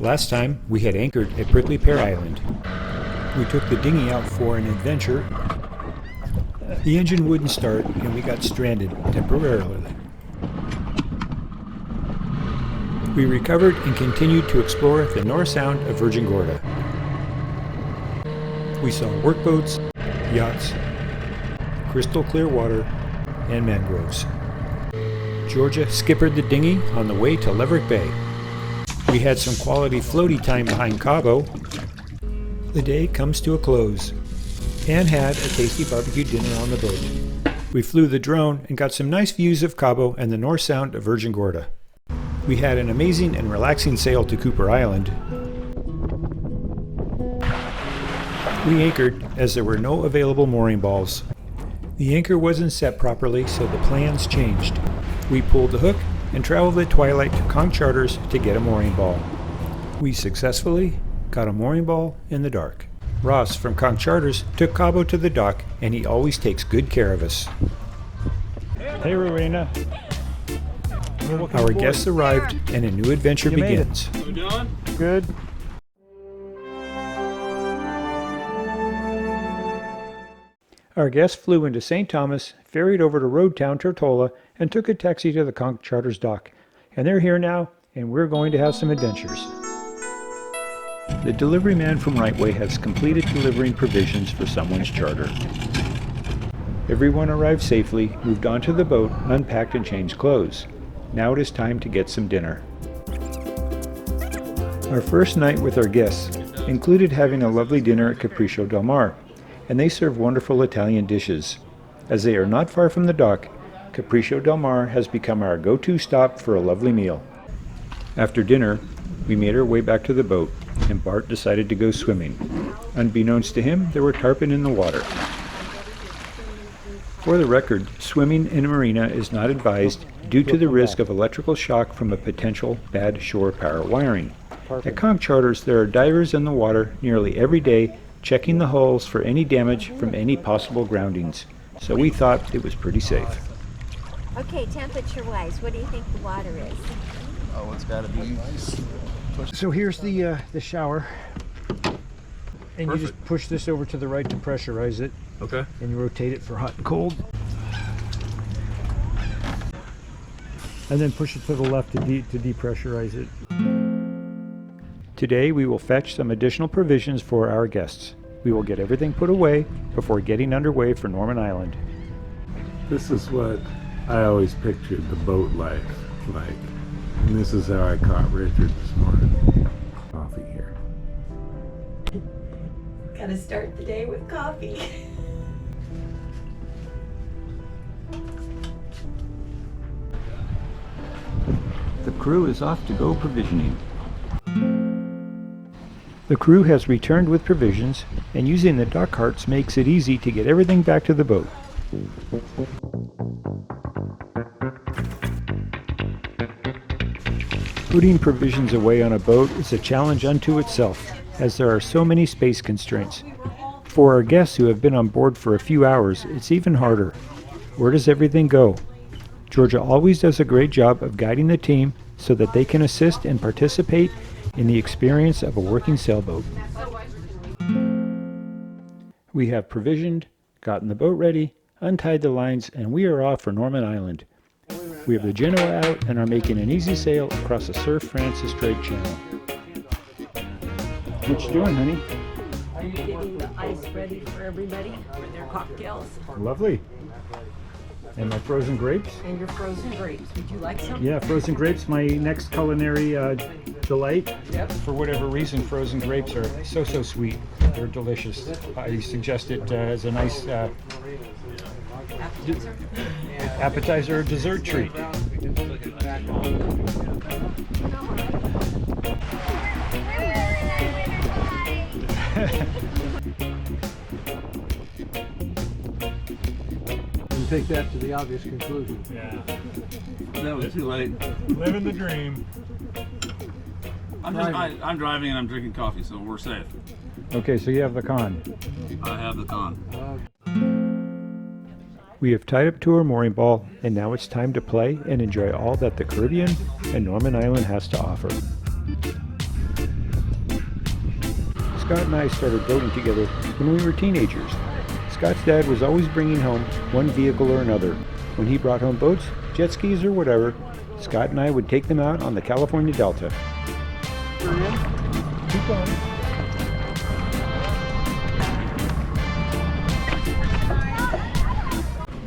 Last time, we had anchored at Prickly Pear Island. We took the dinghy out for an adventure. The engine wouldn't start, and we got stranded temporarily. We recovered and continued to explore the North Sound of Virgin Gorda. We saw workboats, yachts, crystal clear water, and mangroves. Georgia skippered the dinghy on the way to Leverick Bay. We had some quality floaty time behind Cabo. The day comes to a close, and had a tasty barbecue dinner on the boat. We flew the drone and got some nice views of Cabo and the North Sound of Virgin Gorda. We had an amazing and relaxing sail to Cooper Island. We anchored as there were no available mooring balls. The anchor wasn't set properly, so the plans changed. We pulled the hook and traveled at twilight to Conch Charters to get a mooring ball. We successfully got a mooring ball in the dark. Ross from Conch Charters took Cabo to the dock, and he always takes good care of us. Hey Rowena. Our guests arrived and a new adventure begins. How you doing? Good. Our guests flew into St. Thomas, ferried over to Road Town, Tortola, and took a taxi to the Conch Charters dock. And they're here now, and we're going to have some adventures. The delivery man from Rightway has completed delivering provisions for someone's charter. Everyone arrived safely, moved onto the boat, unpacked and changed clothes. Now it is time to get some dinner. Our first night with our guests included having a lovely dinner at Cappricio Del Mare, and they serve wonderful Italian dishes. As they are not far from the dock, Cappricio Del Mare has become our go-to stop for a lovely meal. After dinner, we made our way back to the boat, and Bart decided to go swimming. Unbeknownst to him, there were tarpon in the water. For the record, swimming in a marina is not advised due to the risk of electrical shock from a potential bad shore power wiring. At Conch Charters, there are divers in the water nearly every day checking the hulls for any damage from any possible groundings, so we thought it was pretty safe. Okay, temperature-wise, what do you think the water is? Oh, it's gotta be. So here's the shower, and Perfect. you just push this over to the right to pressurize it, Okay. and you rotate it for hot and cold, and then push it to the left to depressurize it. Today we will fetch some additional provisions for our guests. We will get everything put away before getting underway for Norman Island. This is what I always pictured the boat life like. And this is how I caught Richard this morning. Coffee here. Gotta start the day with coffee. The crew is off to go provisioning. The crew has returned with provisions, and using the dock carts makes it easy to get everything back to the boat. Putting provisions away on a boat is a challenge unto itself, as there are so many space constraints. For our guests who have been on board for a few hours, it's even harder. Where does everything go? Georgia always does a great job of guiding the team so that they can assist and participate in the experience of a working sailboat. We have provisioned, gotten the boat ready, untied the lines, and we are off for Norman Island. We have the Genoa out and are making an easy sail across the Sir Francis Drake Channel. What you doing, honey? Are you getting the ice ready for everybody for their cocktails? Lovely. And my frozen grapes? And your frozen grapes. Would you like some? Yeah, frozen grapes, my next culinary delight. Yep. For whatever reason, frozen grapes are so sweet. They're delicious. I suggest it as a nice appetizer or dessert treat. You take that to the obvious conclusion. Yeah. That was too late. Living the dream. I'm driving and I'm drinking coffee, so we're safe. Okay, so you have the con. I have the con. We have tied up to our mooring ball, and now it's time to play and enjoy all that the Caribbean and Norman Island has to offer. Scott and I started boating together when we were teenagers. Scott's dad was always bringing home one vehicle or another. When he brought home boats, jet skis, or whatever, Scott and I would take them out on the California Delta. Keep going.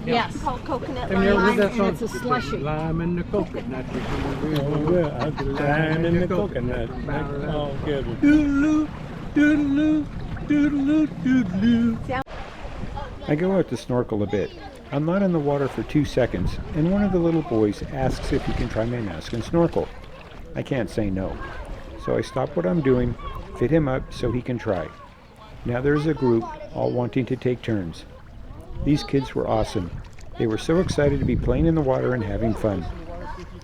Yes. It's called coconut Have you ever heard lime, that and song? it's a slushy. Lime and the coconut. Oh, yeah, the lime and the coconut. Oh, good. Doodaloo, doodaloo, doodaloo, doodaloo. I go out to snorkel a bit. I'm not in the water for 2 seconds, and one of the little boys asks if he can try my mask and snorkel. I can't say no. So I stop what I'm doing, fit him up so he can try. Now there's a group, all wanting to take turns. These kids were awesome. They were so excited to be playing in the water and having fun.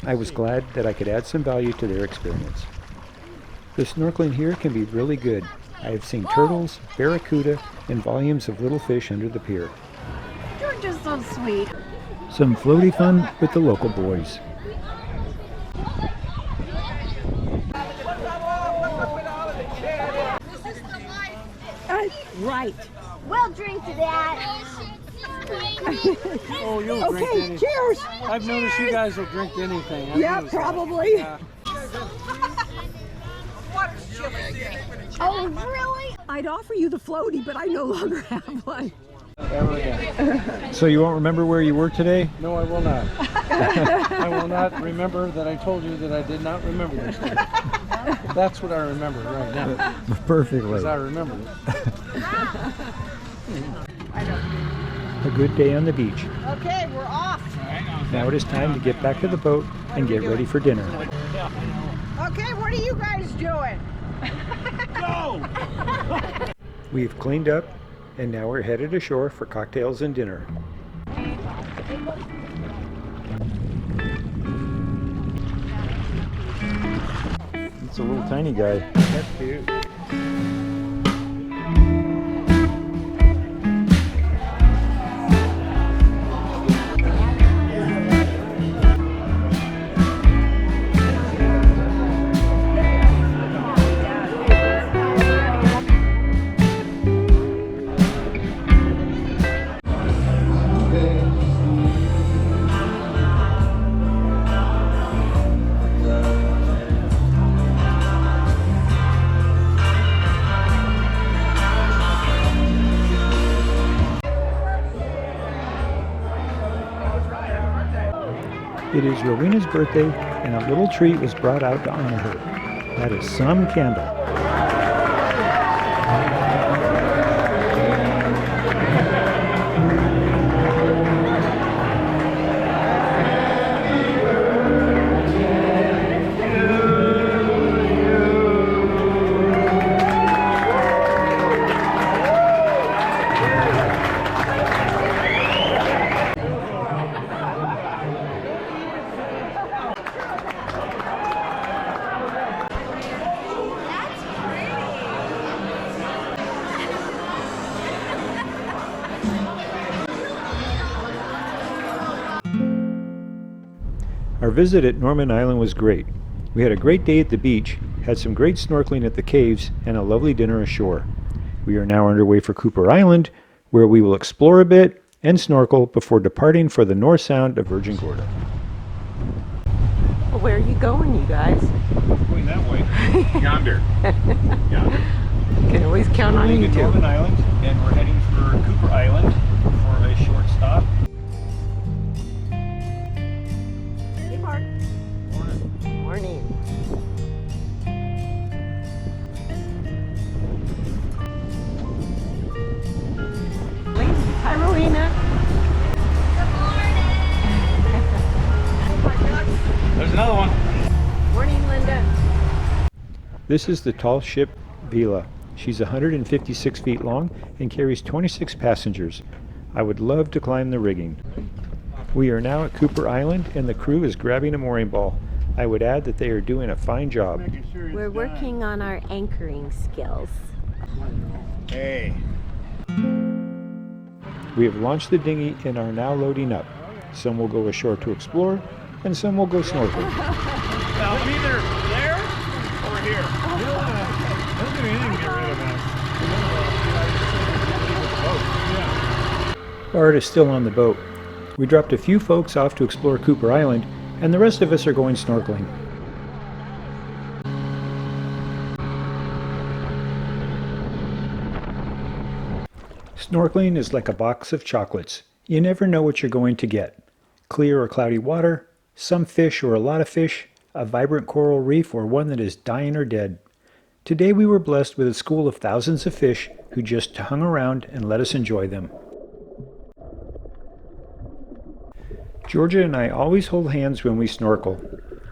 I was glad that I could add some value to their experience. The snorkeling here can be really good. I have seen turtles, barracuda, and volumes of little fish under the pier. You're just so sweet. Some floaty fun with the local boys. Right. We'll drink to that. Oh, you'll drink Okay, anything. cheers. I've noticed you guys will drink to anything. I've Yeah, noticed that. probably. Yeah. Oh, really? I'd offer you the floaty, but I no longer have one. Ever again. So you won't remember where you were today? No, I will not. I will not remember that I told you that I did not remember this thing. That's what I remember right now. Perfectly. Because I remember it. A good day on the beach. Okay, we're off. Now it is time to get back to the boat and get ready for dinner. Okay, what are you guys doing? We've cleaned up and now we're headed ashore for cocktails and dinner. It's a little tiny guy. That's cute. It is Rowena's birthday, and a little treat was brought out to honor her. That is some candle. Our visit at Norman Island was great. We had a great day at the beach, had some great snorkeling at the caves, and a lovely dinner ashore. We are now underway for Cooper Island, where we will explore a bit and snorkel before departing for the North Sound of Virgin Gorda. Well, where are you going, you guys? Going that way. Yonder. Yonder. Can always count on you to two. Norman Island, and we're heading for Cooper Island for a short stop. Hey, Bart. Morning. Hi, Rowena. There's another one. Morning, Linda. This is the tall ship Vela. She's 156 feet long and carries 26 passengers. I would love to climb the rigging. We are now at Cooper Island and the crew is grabbing a mooring ball. I would add that they are doing a fine job. We're working on our anchoring skills. Hey. We have launched the dinghy and are now loading up. Some will go ashore to explore and some will go snorkeling. Now, I'm either there or here. Don't do anything to get rid of us. Bart is still on the boat. We dropped a few folks off to explore Cooper Island, and the rest of us are going snorkeling. Snorkeling is like a box of chocolates. You never know what you're going to get. Clear or cloudy water, some fish or a lot of fish, a vibrant coral reef or one that is dying or dead. Today we were blessed with a school of thousands of fish who just hung around and let us enjoy them. Georgia and I always hold hands when we snorkel.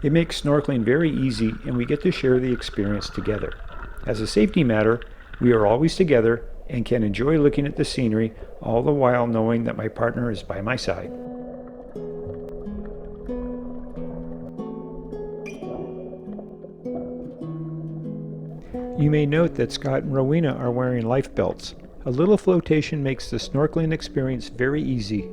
It makes snorkeling very easy and we get to share the experience together. As a safety matter, we are always together and can enjoy looking at the scenery, all the while knowing that my partner is by my side. You may note that Scott and Rowena are wearing life belts. A little flotation makes the snorkeling experience very easy.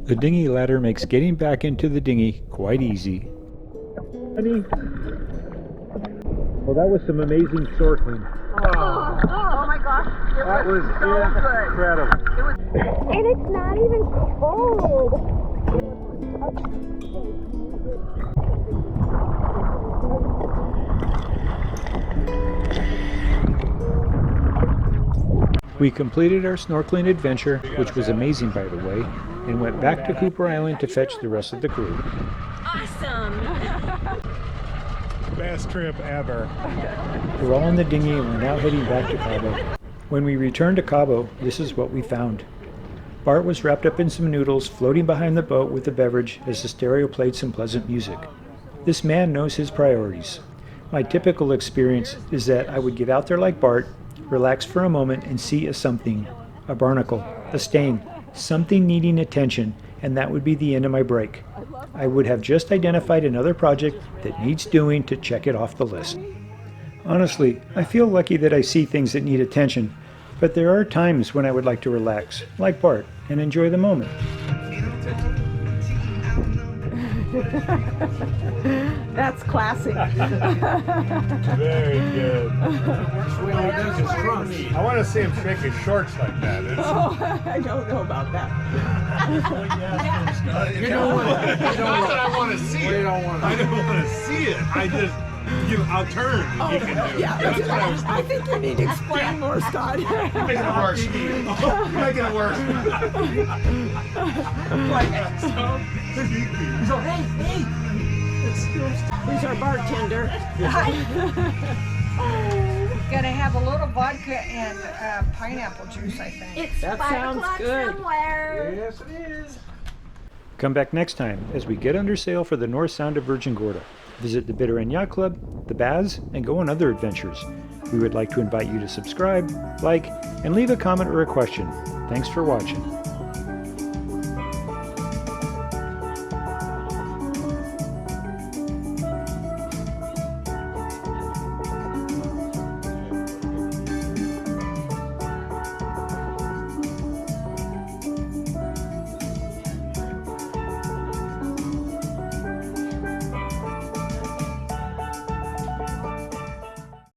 The dinghy ladder makes getting back into the dinghy quite easy. Honey? Well, that was some amazing snorkeling. Oh my gosh. That was incredible. And it's not even cold. We completed our snorkeling adventure, which was amazing by the way, and went back to Cooper Island to fetch the rest of the crew. Awesome. Best trip ever. We're all in the dinghy and we're now heading back to Cabo. When we returned to Cabo, this is what we found. Bart was wrapped up in some noodles, floating behind the boat with a beverage as the stereo played some pleasant music. This man knows his priorities. My typical experience is that I would get out there like Bart, relax for a moment and see a something, a barnacle, a stain, something needing attention, and that would be the end of my break. I would have just identified another project that needs doing to check it off the list. Honestly, I feel lucky that I see things that need attention, but there are times when I would like to relax, like Bart, and enjoy the moment. That's classic. Very good. I want to see him shake his shorts like that. Oh, I don't know about that. You don't want it. Not that I want to see it. You don't want it. I don't want to see it. I just, I'll turn. And you can do it. Yeah, That's what I was I think you need to explain more, Scott. You're making it worse. You're making it worse. So, hey. He's our bartender. Gonna have a little vodka and pineapple juice, I think. It's That 5 sounds o'clock good. somewhere. Yes, it is. Come back next time as we get under sail for the North Sound of Virgin Gorda. Visit the Bitter End Yacht Club, the Baths, and go on other adventures. We would like to invite you to subscribe, like, and leave a comment or a question. Thanks for watching.